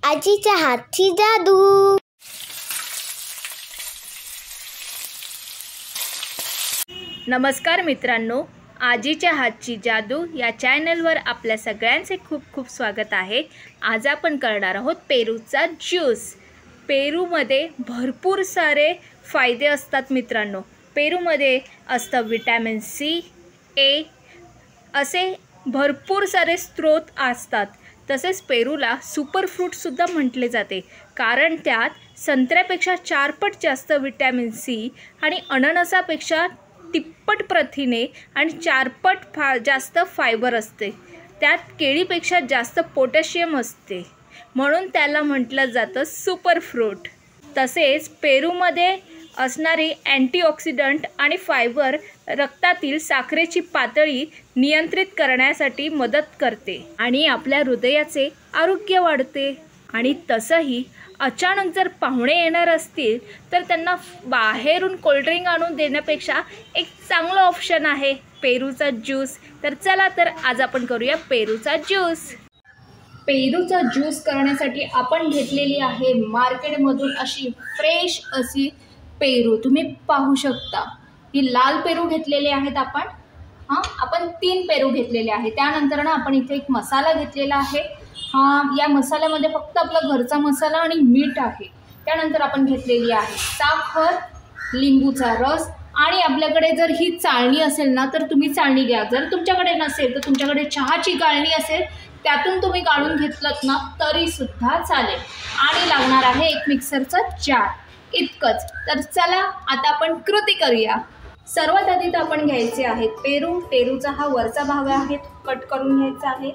आजीच्या हातची जादू. नमस्कार मित्रांनो, आजीच्या हातची जादू या चॅनलवर आपल्या सगळ्यांचे खूप खूप स्वागत आहे. आज आपण करणार आहोत पेरूचा ज्यूस. पेरूमध्ये भरपूर सारे फायदे असतात मित्रांनो. पेरूमध्ये असतं विटॅमिन सी, ए असे भरपूर सारे स्रोत असतात. तसेच पेरूला सुपर फ्रूटसुद्धा म्हटले जाते, कारण त्यात संत्र्यापेक्षा 4 पट जास्त विटॅमिन सी आणि अननसापेक्षा तिप्पट प्रथिने आणि 4 पट जास्त फायबर असते. त्यात केळीपेक्षा जास्त पोटॅशियम असते, म्हणून त्याला म्हटलं जातं सुपर फ्रूट. तसेच पेरूमध्ये असणारी अँटीऑक्सिडंट आणि फायबर रक्तातील साखरेची पातळी नियंत्रित करण्यासाठी मदत करते आणि आपल्या हृदयाचे आरोग्य वाढते. आणि तसंही अचानक जर पाहुणे येणार असतील तर त्यांना बाहेरून कोल्ड्रिंक आणून देण्यापेक्षा एक चांगलं ऑप्शन आहे पेरूचा ज्यूस. तर चला तर आज आपण करूया पेरूचा ज्यूस. पेरूचा ज्यूस करण्यासाठी आपण घेतलेली आहे मार्केटमधून अशी फ्रेश अशी पेरू. तुम्ही पाहू शकता ही लाल पेरू घेतलेले आहेत आपण 3 पेरू घेतलेले आहे. त्यानंतर ना आपण इथे एक मसाला घेतलेला आहे. या मसाल्यामध्ये फक्त आपला घरचा मसाला आणि मीठ आहे. त्यानंतर आपण घेतलेली आहे साखर, लिंबूचा रस आणि आपल्याकडे जर ही चाळणी असेल ना तर तुम्ही चाळणी घ्या. जर तुमच्याकडे नसेल तर तुमच्याकडे चहाची गाळणी असेल त्यातून तुम्ही गाळून घेतलत ना तरीसुद्धा चालेल. आणि लागणार आहे एक मिक्सरचा जार, इतकंच. तर चला आता आपण कृती करूया. सर्वात आधी तर आपण घ्यायचे आहेत पेरू. पेरूचा हा वरचा भाग आहे कट करून घ्यायचा आहे.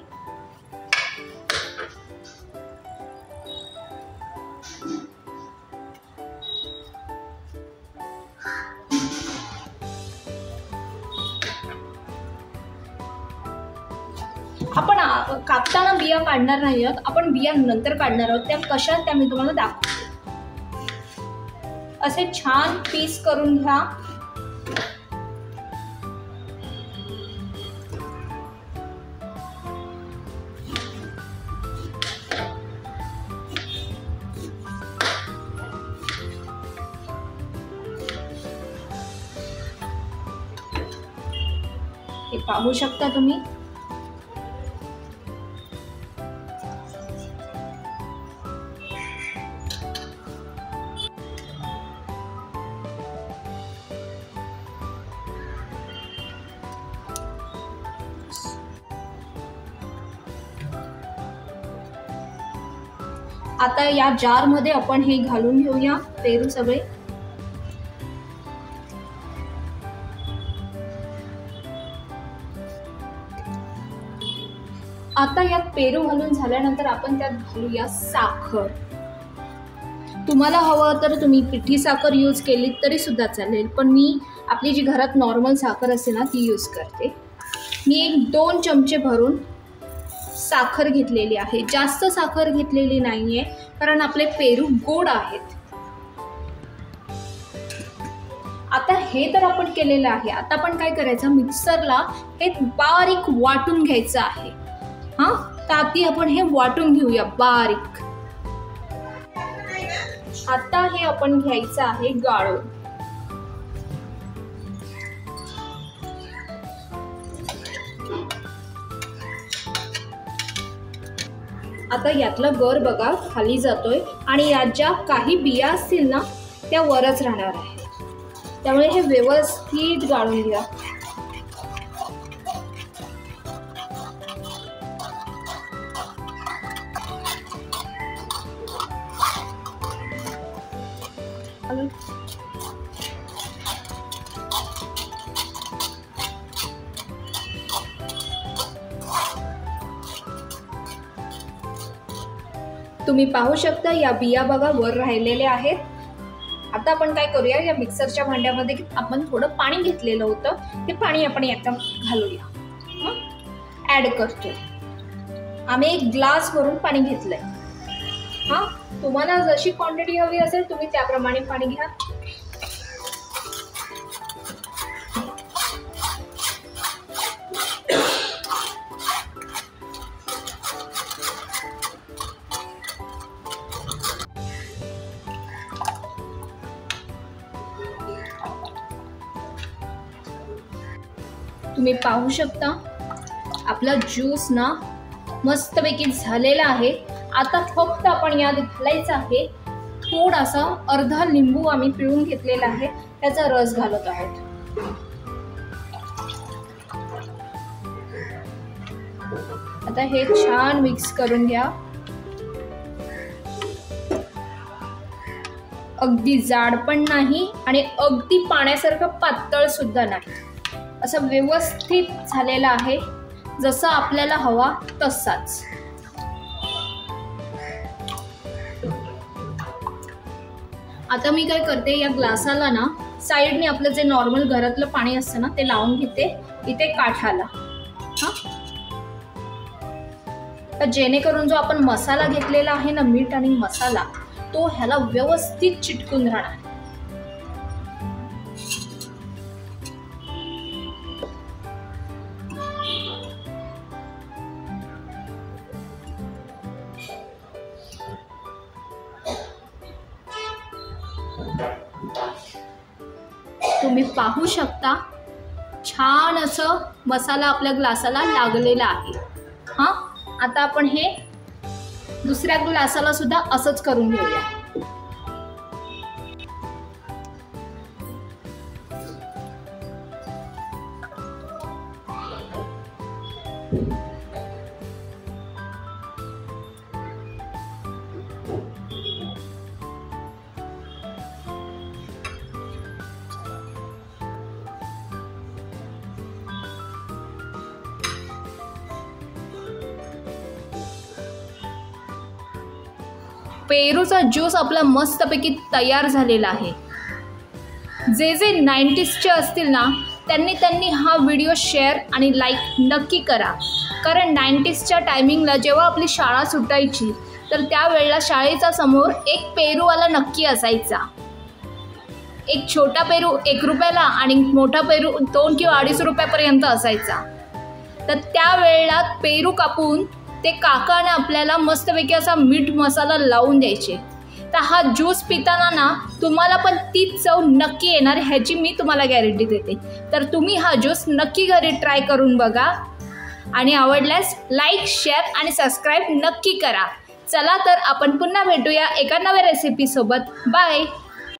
आपण कापताना बिया काढणार नाही आहोत, आपण बिया नंतर काढणार आहोत. त्या कशा त्या मी तुम्हाला दाखवते. असे छान पीस करून घ्या. हे पाहू शकता तुम्ही. आता या जार मध्ये आपण हे घालून घेऊया पेरू सगळे. आता यात पेरू घालून झाल्यानंतर आपण त्यात घालूया साखर. तुम्हाला हवं तर तुम्ही पिठी साखर यूज केली तरी सुद्धा चालेल, पण मी आपली जी घरात नॉर्मल साखर असते ना ती यूज करते. मी 2 चमचे भरून साखर घेतलेली आहे. जास्त साखर घेतलेली नाहीये कारण आपले पेरू गोड आहेत. आता हे तर आपण केलेलं आहे. आता आपण काय करायचं, मिक्सरला हे बारीक वाटून घ्यायचं आहे. तर आधी आपण हे वाटून घेऊया बारीक. आता हे आपण घ्यायचं आहे गाळून. आता यातला गर बघा खाली जातोय आणि यात ज्या काही बिया असतील ना त्या वरच राहणार आहे. त्यामुळे हे व्यवस्थित गाळून घ्या. तुम्ही पाहू शकता या बिया बघा वर राहिलेल्या आहेत. आता आपण काय करूया, या मिक्सरच्या भांड्यामध्ये आपण थोडं पाणी घेतलेलं होतं ते पाणी आपण यात घालूया. ऍड करतो. आम्ही 1 ग्लास भरून पाणी घेतलंय. तुम्हाला जशी क्वांटिटी हवी असेल तुम्ही त्याप्रमाणे पाणी घ्या. तुम्ही पाहू शकता आपला ज्यूस ना मस्तपैकी झालेला आहे। आता फक्त आपण यात घालायचं आहे थोडासा अर्धा लिंबू आम्ही पिळून घेतलेला आहे, त्याचा रस घालत आहोत। आता हे छान मिक्स करून घ्या। अगदी जाड पण नाही आणि अगदी पाण्यासारखं पातळ सुद्धा नाही, असं व्यवस्थित झालेलं आहे, जसं आपल्याला हवा तसाच। आता मी काय करते, या ग्लासाला ना साईडने आपलं जे नॉर्मल घरातलं पाणी असतं ना ते लावून घेते इथे काठाला, तर जेणेकरून जो आपण मसाला घेतलेला आहे ना, मीठ आणि मसाला, तो ह्याला व्यवस्थित चिटकून राहणार। तुम्ही पाहू शकता छान असं मसाला आपल्या ग्लासाला लागलेला आहे। आता आपण हे दुसऱ्या ग्लासाला सुद्धा असंच करून घेऊया। पेरूचा ज्यूस आपला मस्तपैकी तयार झालेला आहे। जे जे 90sचे असतील ना त्यांनी हा व्हिडिओ शेअर आणि लाईक नक्की करा, कारण 90sच्या टायमिंगला जेव्हा आपली शाळा सुटायची तर त्यावेळेला शाळेच्या समोर एक पेरूवाला नक्की असायचा। एक छोटा पेरू 1 रुपयाला आणि मोठा पेरू 2 किंवा 2.5 रुपयापर्यंत असायचा। तर त्यावेळेला पेरू कापून ते काकाने आपल्याला मस्तपैकी असा मीठ मसाला लावून द्यायचे। तर हा ज्यूस पिताना ना तुम्हाला पण तीच चव नक्की येणार, ह्याची मी तुम्हाला गॅरंटी देते। तर तुम्ही हा ज्यूस नक्की घरी ट्राय करून बघा आणि आवडल्यास लाईक, शेअर आणि सबस्क्राईब नक्की करा। चला तर आपण पुन्हा भेटूया एका नव्या रेसिपी सोबत। बाय।